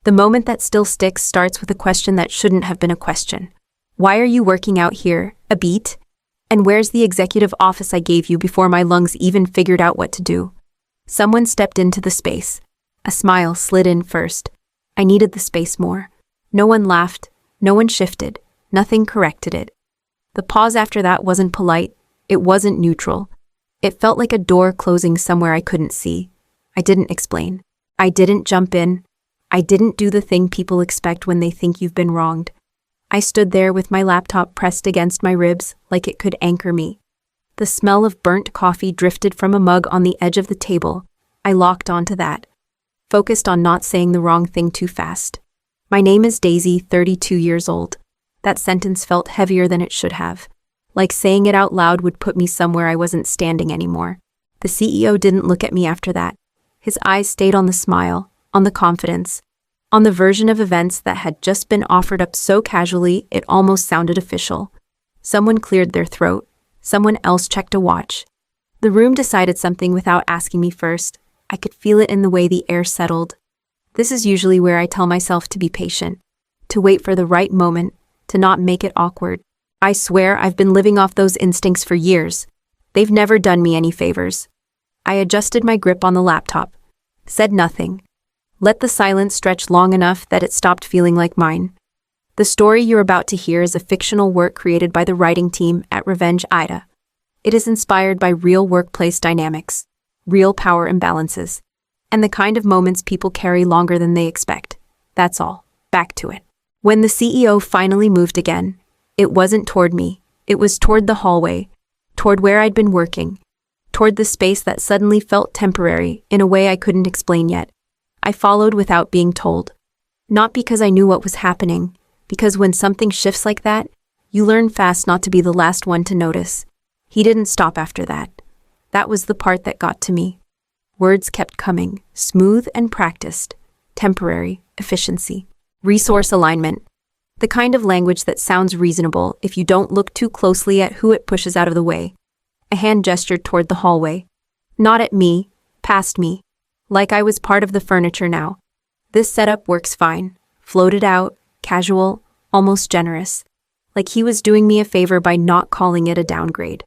The moment that still sticks starts with a question that shouldn't have been a question. Why are you working out here, a beat? And where's the executive office I gave you before my lungs even figured out what to do? Someone stepped into the space. A smile slid in first. I needed the space more. No one laughed. No one shifted. Nothing corrected it. The pause after that wasn't polite. It wasn't neutral. It felt like a door closing somewhere I couldn't see. I didn't explain. I didn't jump in. I didn't do the thing people expect when they think you've been wronged. I stood there with my laptop pressed against my ribs like it could anchor me. The smell of burnt coffee drifted from a mug on the edge of the table. I locked onto that, focused on not saying the wrong thing too fast. My name is Daisy, 32 years old. That sentence felt heavier than it should have. Like saying it out loud would put me somewhere I wasn't standing anymore. The CEO didn't look at me after that. His eyes stayed on the smile, on the confidence, on the version of events that had just been offered up so casually it almost sounded official. Someone cleared their throat. Someone else checked a watch. The room decided something without asking me first. I could feel it in the way the air settled. This is usually where I tell myself to be patient, to wait for the right moment, to not make it awkward. I swear I've been living off those instincts for years. They've never done me any favors. I adjusted my grip on the laptop, said nothing, let the silence stretch long enough that it stopped feeling like mine. The story you're about to hear is a fictional work created by the writing team at RevengeAITA. It is inspired by real workplace dynamics, real power imbalances, and the kind of moments people carry longer than they expect. That's all. Back to it. When the CEO finally moved again, it wasn't toward me. It was toward the hallway, toward where I'd been working, toward the space that suddenly felt temporary in a way I couldn't explain yet. I followed without being told. Not because I knew what was happening, because when something shifts like that, you learn fast not to be the last one to notice. He didn't stop after that. That was the part that got to me. Words kept coming, smooth and practiced. Temporary, efficiency, resource alignment. The kind of language that sounds reasonable if you don't look too closely at who it pushes out of the way. A hand gestured toward the hallway. Not at me, past me. Like I was part of the furniture now. This setup works fine. Floated out, casual, almost generous. Like he was doing me a favor by not calling it a downgrade.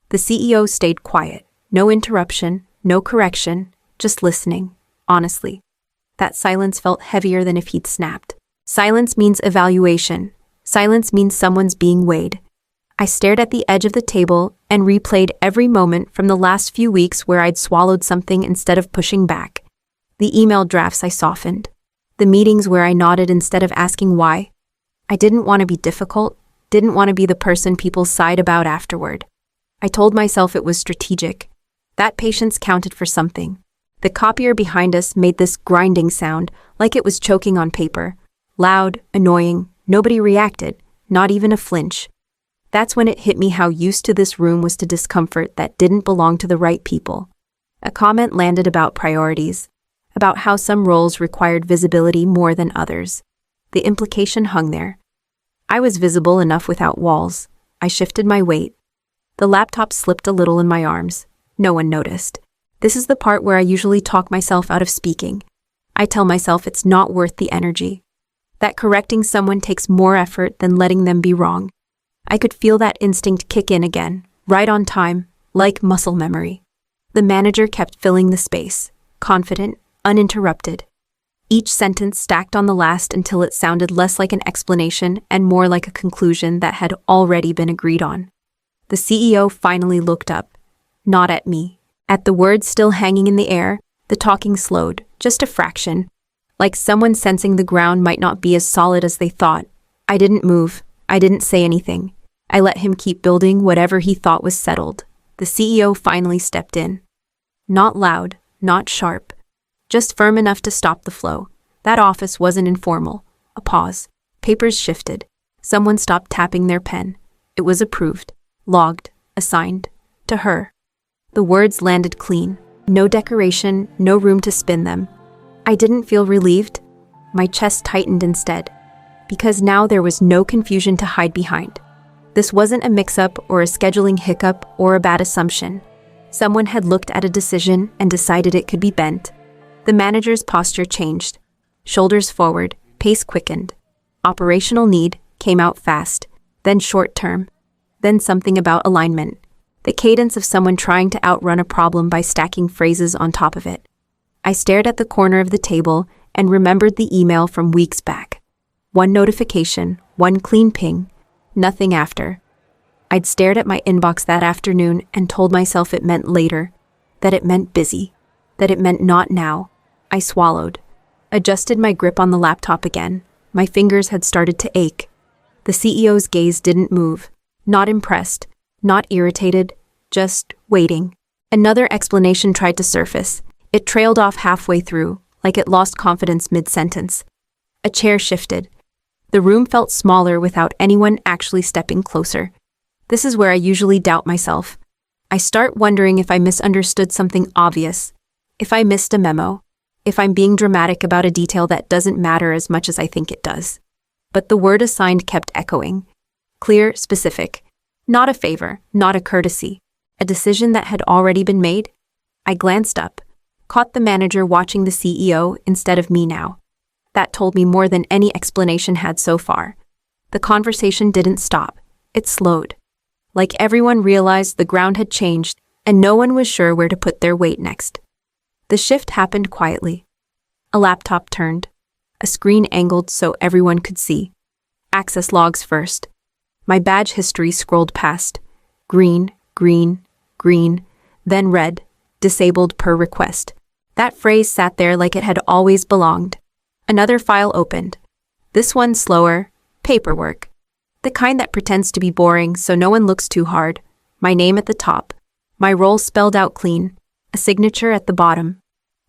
The CEO stayed quiet. No interruption, no correction, just listening, honestly. That silence felt heavier than if he'd snapped. Silence means evaluation. Silence means someone's being weighed. I stared at the edge of the table and replayed every moment from the last few weeks where I'd swallowed something instead of pushing back. The email drafts I softened. The meetings where I nodded instead of asking why. I didn't want to be difficult, didn't want to be the person people sighed about afterward. I told myself it was strategic. That patience counted for something. The copier behind us made this grinding sound, like it was choking on paper. Loud, annoying, nobody reacted, not even a flinch. That's when it hit me how used to this room was to discomfort that didn't belong to the right people. A comment landed about priorities, about how some roles required visibility more than others. The implication hung there. I was visible enough without walls. I shifted my weight. The laptop slipped a little in my arms. No one noticed. This is the part where I usually talk myself out of speaking. I tell myself it's not worth the energy. That correcting someone takes more effort than letting them be wrong. I could feel that instinct kick in again, right on time, like muscle memory. The manager kept filling the space, confident, uninterrupted. Each sentence stacked on the last until it sounded less like an explanation and more like a conclusion that had already been agreed on. The CEO finally looked up, not at me. At the words still hanging in the air, the talking slowed, just a fraction, like someone sensing the ground might not be as solid as they thought. I didn't move. I didn't say anything. I let him keep building whatever he thought was settled. The CEO finally stepped in. Not loud, not sharp, just firm enough to stop the flow. That office wasn't informal. A pause. Papers shifted. Someone stopped tapping their pen. It was approved, logged, assigned, to her. The words landed clean. No decoration, no room to spin them. I didn't feel relieved. My chest tightened instead, because now there was no confusion to hide behind. This wasn't a mix-up or a scheduling hiccup or a bad assumption. Someone had looked at a decision and decided it could be bent. The manager's posture changed. Shoulders forward, pace quickened. Operational need came out fast, then short term, then something about alignment. The cadence of someone trying to outrun a problem by stacking phrases on top of it. I stared at the corner of the table and remembered the email from weeks back. One notification, one clean ping, nothing after. I'd stared at my inbox that afternoon and told myself it meant later, that it meant busy, that it meant not now. I swallowed, adjusted my grip on the laptop again. My fingers had started to ache. The CEO's gaze didn't move, not impressed, not irritated, just waiting. Another explanation tried to surface. It trailed off halfway through, like it lost confidence mid-sentence. A chair shifted. The room felt smaller without anyone actually stepping closer. This is where I usually doubt myself. I start wondering if I misunderstood something obvious, if I missed a memo, if I'm being dramatic about a detail that doesn't matter as much as I think it does. But the word assigned kept echoing. Clear, specific. Not a favor, not a courtesy. A decision that had already been made. I glanced up, caught the manager watching the CEO instead of me now. That told me more than any explanation had so far. The conversation didn't stop. It slowed. Like everyone realized the ground had changed and no one was sure where to put their weight next. The shift happened quietly. A laptop turned. A screen angled so everyone could see. Access logs first. My badge history scrolled past. Green, green, green, then red, disabled per request. That phrase sat there like it had always belonged. Another file opened. This one slower, paperwork. The kind that pretends to be boring so no one looks too hard. My name at the top. My role spelled out clean. A signature at the bottom.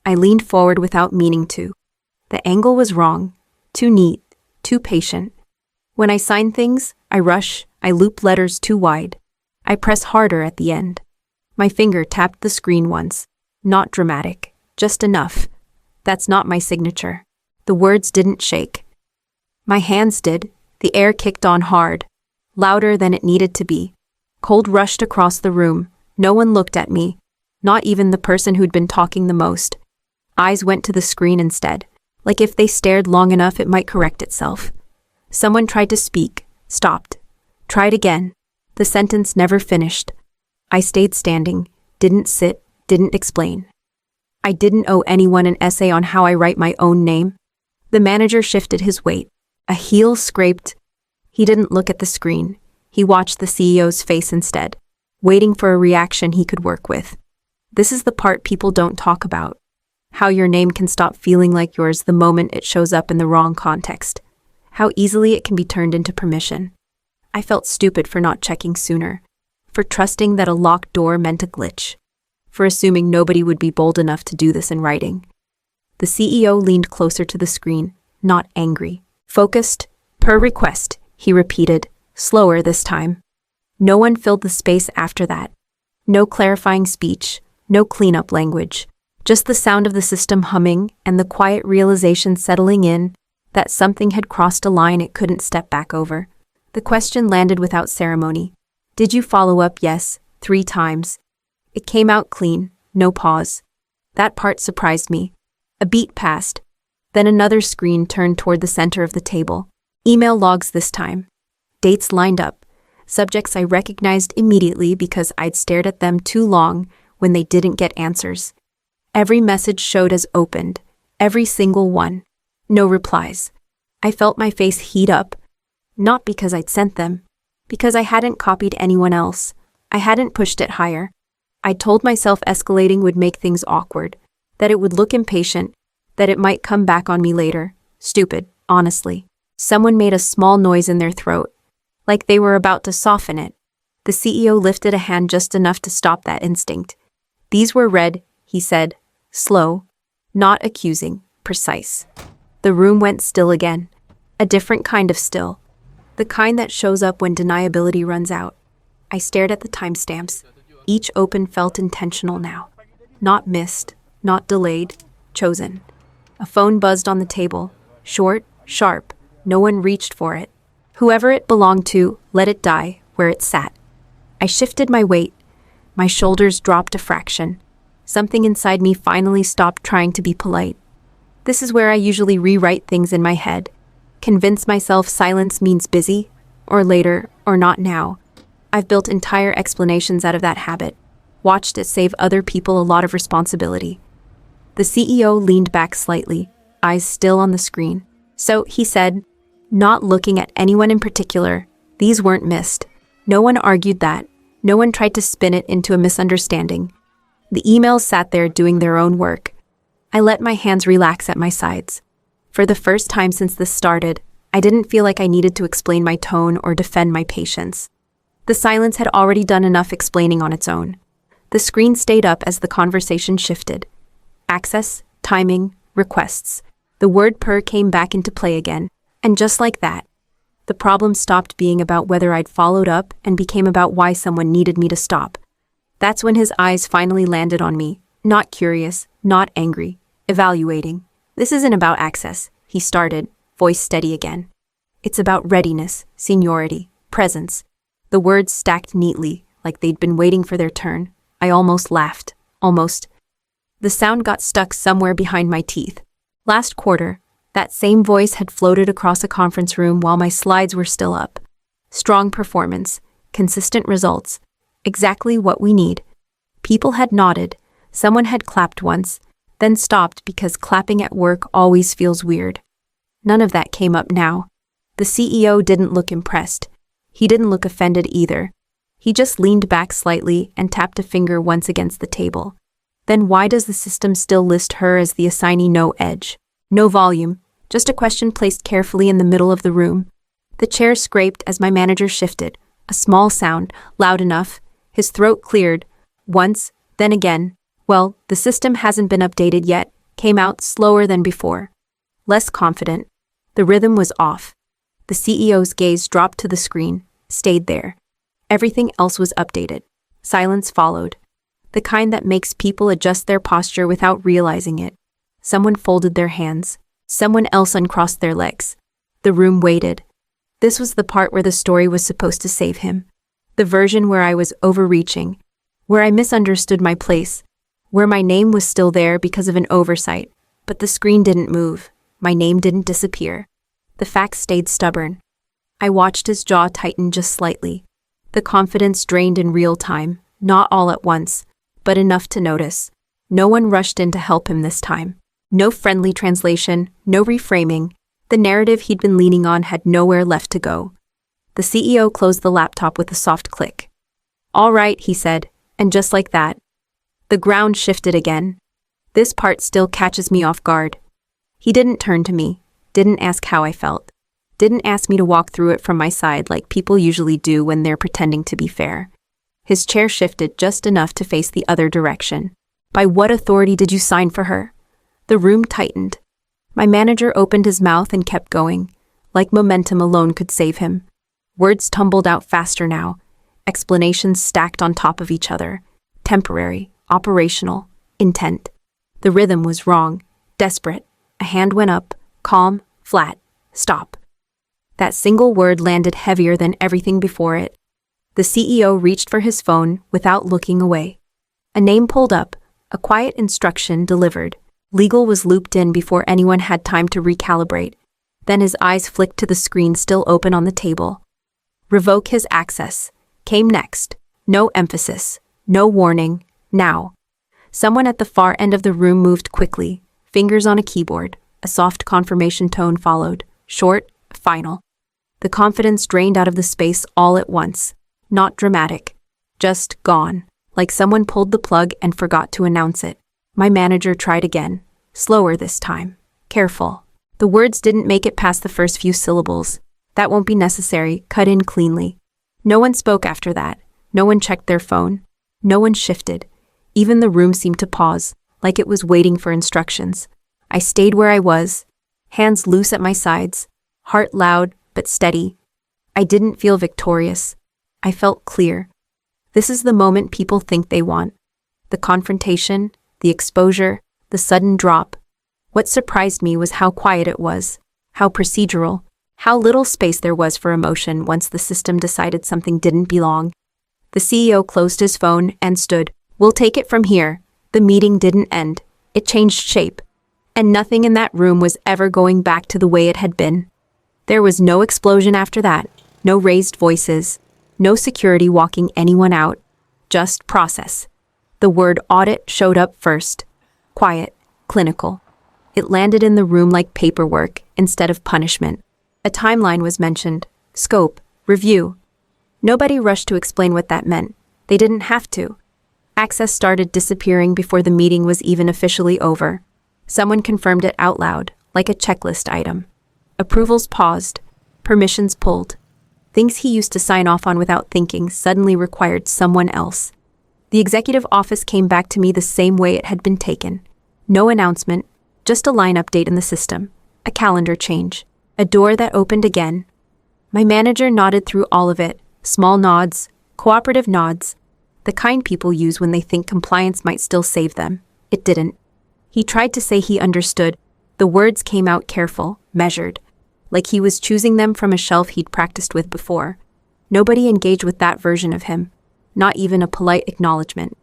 I leaned forward without meaning to. The angle was wrong. Too neat. Too patient. When I sign things, I rush. I loop letters too wide. I press harder at the end. My finger tapped the screen once. Not dramatic. Just enough. That's not my signature. The words didn't shake. My hands did. The air kicked on hard. Louder than it needed to be. Cold rushed across the room. No one looked at me. Not even the person who'd been talking the most. Eyes went to the screen instead. Like if they stared long enough it might correct itself. Someone tried to speak. Stopped. Tried again. The sentence never finished. I stayed standing. Didn't sit. Didn't explain. I didn't owe anyone an essay on how I write my own name. The manager shifted his weight. A heel scraped. He didn't look at the screen. He watched the CEO's face instead, waiting for a reaction he could work with. This is the part people don't talk about. How your name can stop feeling like yours the moment it shows up in the wrong context. How easily it can be turned into permission. I felt stupid for not checking sooner. For trusting that a locked door meant a glitch. For assuming nobody would be bold enough to do this in writing. The CEO leaned closer to the screen, not angry. Focused, per request, he repeated, slower this time. No one filled the space after that. No clarifying speech, no cleanup language. Just the sound of the system humming and the quiet realization settling in that something had crossed a line it couldn't step back over. The question landed without ceremony. Did you follow up? Yes, 3 times. It came out clean, no pause. That part surprised me. A beat passed. Then another screen turned toward the center of the table. Email logs this time. Dates lined up. Subjects I recognized immediately because I'd stared at them too long when they didn't get answers. Every message showed as opened. Every single one. No replies. I felt my face heat up. Not because I'd sent them. Because I hadn't copied anyone else. I hadn't pushed it higher. I told myself escalating would make things awkward. That it would look impatient. That it might come back on me later. Stupid, honestly. Someone made a small noise in their throat. Like they were about to soften it. The CEO lifted a hand just enough to stop that instinct. These were read, he said. Slow. Not accusing. Precise. The room went still again. A different kind of still. The kind that shows up when deniability runs out. I stared at the timestamps. Each open felt intentional now. Not missed. Not delayed. Chosen. A phone buzzed on the table. Short, sharp. No one reached for it. Whoever it belonged to, let it die where it sat. I shifted my weight. My shoulders dropped a fraction. Something inside me finally stopped trying to be polite. This is where I usually rewrite things in my head. Convince myself silence means busy, or later, or not now. I've built entire explanations out of that habit. Watched it save other people a lot of responsibility. The CEO leaned back slightly, eyes still on the screen. So, he said, not looking at anyone in particular, these weren't missed. No one argued that. No one tried to spin it into a misunderstanding. The emails sat there doing their own work. I let my hands relax at my sides. For the first time since this started, I didn't feel like I needed to explain my tone or defend my patience. The silence had already done enough explaining on its own. The screen stayed up as the conversation shifted. Access, timing, requests. The word per came back into play again, and just like that, the problem stopped being about whether I'd followed up and became about why someone needed me to stop. That's when his eyes finally landed on me, not curious, not angry, evaluating. This isn't about access, he started, voice steady again. It's about readiness, seniority, presence. The words stacked neatly, like they'd been waiting for their turn. I almost laughed. Almost. The sound got stuck somewhere behind my teeth. Last quarter, that same voice had floated across a conference room while my slides were still up. Strong performance, consistent results, exactly what we need. People had nodded. Someone had clapped once, then stopped because clapping at work always feels weird. None of that came up now. The CEO didn't look impressed. He didn't look offended either. He just leaned back slightly and tapped a finger once against the table. Then why does the system still list her as the assignee? No edge, no volume, just a question placed carefully in the middle of the room. The chair scraped as my manager shifted, a small sound, loud enough. His throat cleared, once, then again. Well, the system hasn't been updated yet, came out slower than before. Less confident. The rhythm was off. The CEO's gaze dropped to the screen, stayed there. Everything else was updated. Silence followed. The kind that makes people adjust their posture without realizing it. Someone folded their hands. Someone else uncrossed their legs. The room waited. This was the part where the story was supposed to save him. The version where I was overreaching, where I misunderstood my place, where my name was still there because of an oversight, but the screen didn't move. My name didn't disappear. The facts stayed stubborn. I watched his jaw tighten just slightly. The confidence drained in real time, not all at once, but enough to notice. No one rushed in to help him this time. No friendly translation, no reframing. The narrative he'd been leaning on had nowhere left to go. The CEO closed the laptop with a soft click. All right, he said, and just like that, the ground shifted again. This part still catches me off guard. He didn't turn to me, didn't ask how I felt, didn't ask me to walk through it from my side like people usually do when they're pretending to be fair. His chair shifted just enough to face the other direction. By what authority did you sign for her? The room tightened. My manager opened his mouth and kept going, like momentum alone could save him. Words tumbled out faster now, explanations stacked on top of each other. Temporary, operational, intent. The rhythm was wrong, desperate. A hand went up, calm, flat, stop. That single word landed heavier than everything before it. The CEO reached for his phone without looking away. A name pulled up, a quiet instruction delivered. Legal was looped in before anyone had time to recalibrate. Then his eyes flicked to the screen still open on the table. Revoke his access. Came next. No emphasis. No warning. Now. Someone at the far end of the room moved quickly, fingers on a keyboard. A soft confirmation tone followed. Short, final. The confidence drained out of the space all at once. Not dramatic. Just gone. Like someone pulled the plug and forgot to announce it. My manager tried again. Slower this time. Careful. The words didn't make it past the first few syllables. That won't be necessary. Cut in cleanly. No one spoke after that. No one checked their phone. No one shifted. Even the room seemed to pause, like it was waiting for instructions. I stayed where I was, hands loose at my sides, heart loud but steady. I didn't feel victorious. I felt clear. This is the moment people think they want. The confrontation, the exposure, the sudden drop. What surprised me was how quiet it was, how procedural, how little space there was for emotion once the system decided something didn't belong. The CEO closed his phone and stood. We'll take it from here. The meeting didn't end. It changed shape. And nothing in that room was ever going back to the way it had been. There was no explosion after that, no raised voices, no security walking anyone out, just process. The word audit showed up first. Quiet, clinical. It landed in the room like paperwork instead of punishment. A timeline was mentioned, scope, review. Nobody rushed to explain what that meant. They didn't have to. Access started disappearing before the meeting was even officially over. Someone confirmed it out loud, like a checklist item. Approvals paused, permissions pulled. Things he used to sign off on without thinking suddenly required someone else. The executive office came back to me the same way it had been taken. No announcement, just a line update in the system, a calendar change, a door that opened again. My manager nodded through all of it, small nods, cooperative nods, the kind people use when they think compliance might still save them. It didn't. He tried to say he understood. The words came out careful, measured, like he was choosing them from a shelf he'd practiced with before. Nobody engaged with that version of him, not even a polite acknowledgement.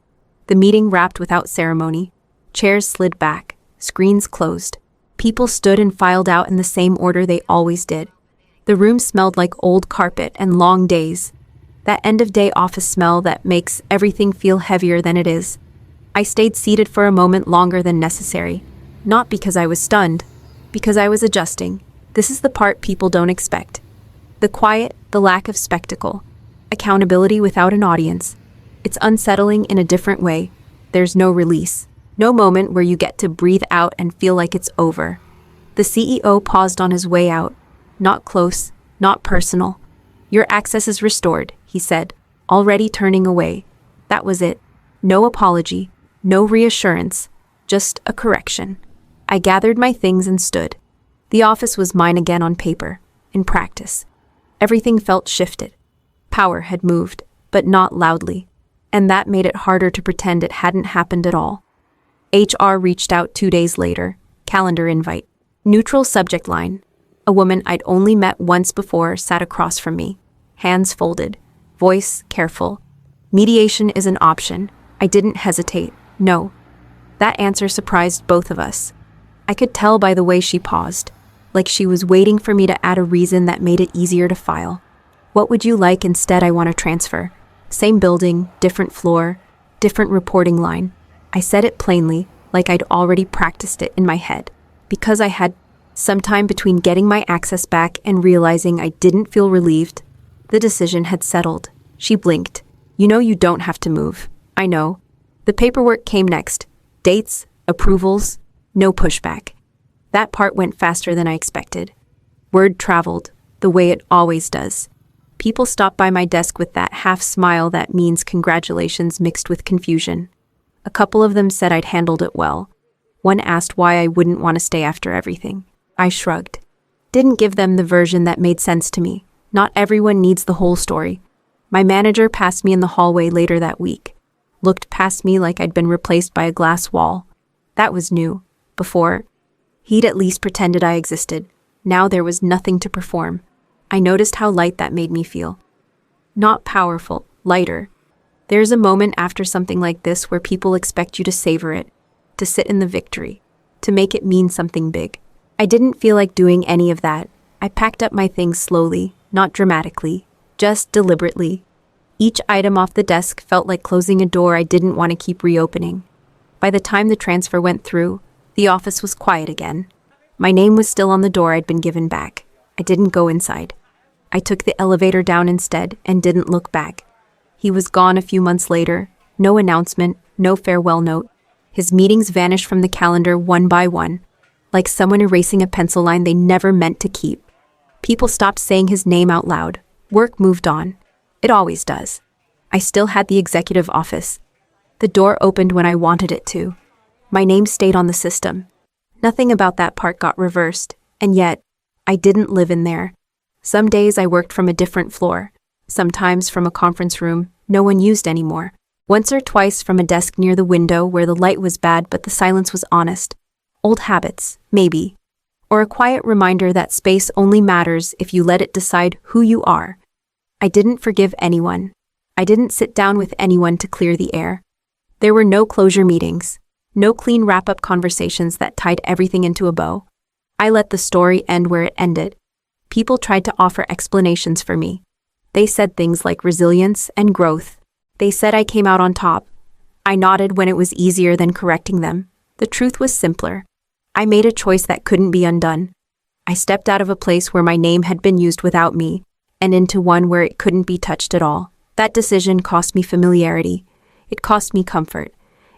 The meeting wrapped without ceremony. Chairs slid back, screens closed. People stood and filed out in the same order they always did. The room smelled like old carpet and long days. That end-of-day office smell that makes everything feel heavier than it is. I stayed seated for a moment longer than necessary. Not because I was stunned, because I was adjusting. This is the part people don't expect. The quiet, the lack of spectacle. Accountability without an audience. It's unsettling in a different way. There's no release. No moment where you get to breathe out and feel like it's over. The CEO paused on his way out. Not close, not personal. Your access is restored, he said, already turning away. That was it. No apology, no reassurance, just a correction. I gathered my things and stood. The office was mine again on paper, in practice. Everything felt shifted. Power had moved, but not loudly. And that made it harder to pretend it hadn't happened at all. HR reached out 2 days later. Calendar invite. Neutral subject line. A woman I'd only met once before sat across from me. Hands folded. Voice careful. Mediation is an option. I didn't hesitate. No. That answer surprised both of us. I could tell by the way she paused, like she was waiting for me to add a reason that made it easier to file. What would you like instead? I want to transfer. Same building, different floor, different reporting line. I said it plainly, like I'd already practiced it in my head, because I had some time between getting my access back and realizing I didn't feel relieved. The decision had settled. She blinked. You know you don't have to move. I know. The paperwork came next. Dates, approvals, no pushback. That part went faster than I expected. Word traveled, the way it always does. People stopped by my desk with that half smile that means congratulations mixed with confusion. A couple of them said I'd handled it well. One asked why I wouldn't want to stay after everything. I shrugged. Didn't give them the version that made sense to me. Not everyone needs the whole story. My manager passed me in the hallway later that week. Looked past me like I'd been replaced by a glass wall. That was new. Before, he'd at least pretended I existed. Now there was nothing to perform. I noticed how light that made me feel. Not powerful, lighter. There's a moment after something like this where people expect you to savor it, to sit in the victory, to make it mean something big. I didn't feel like doing any of that. I packed up my things slowly, not dramatically, just deliberately. Each item off the desk felt like closing a door I didn't want to keep reopening. By the time the transfer went through, the office was quiet again. My name was still on the door I'd been given back. I didn't go inside. I took the elevator down instead and didn't look back. He was gone a few months later. No announcement, no farewell note. His meetings vanished from the calendar one by one, like someone erasing a pencil line they never meant to keep. People stopped saying his name out loud. Work moved on. It always does. I still had the executive office. The door opened when I wanted it to. My name stayed on the system. Nothing about that part got reversed, and yet, I didn't live in there. Some days I worked from a different floor, sometimes from a conference room no one used anymore. Once or twice from a desk near the window where the light was bad but the silence was honest. Old habits, maybe. Or a quiet reminder that space only matters if you let it decide who you are. I didn't forgive anyone. I didn't sit down with anyone to clear the air. There were no closure meetings. No clean wrap-up conversations that tied everything into a bow. I let the story end where it ended. People tried to offer explanations for me. They said things like resilience and growth. They said I came out on top. I nodded when it was easier than correcting them. The truth was simpler. I made a choice that couldn't be undone. I stepped out of a place where my name had been used without me, and into one where it couldn't be touched at all. That decision cost me familiarity. It cost me comfort.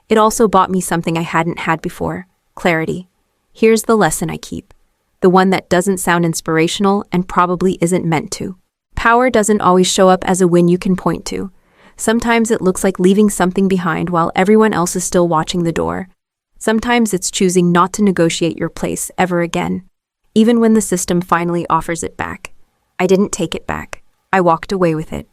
It also bought me something I hadn't had before: clarity. Here's the lesson I keep. The one that doesn't sound inspirational and probably isn't meant to. Power doesn't always show up as a win you can point to. Sometimes it looks like leaving something behind while everyone else is still watching the door. Sometimes it's choosing not to negotiate your place ever again, even when the system finally offers it back. I didn't take it back. I walked away with it.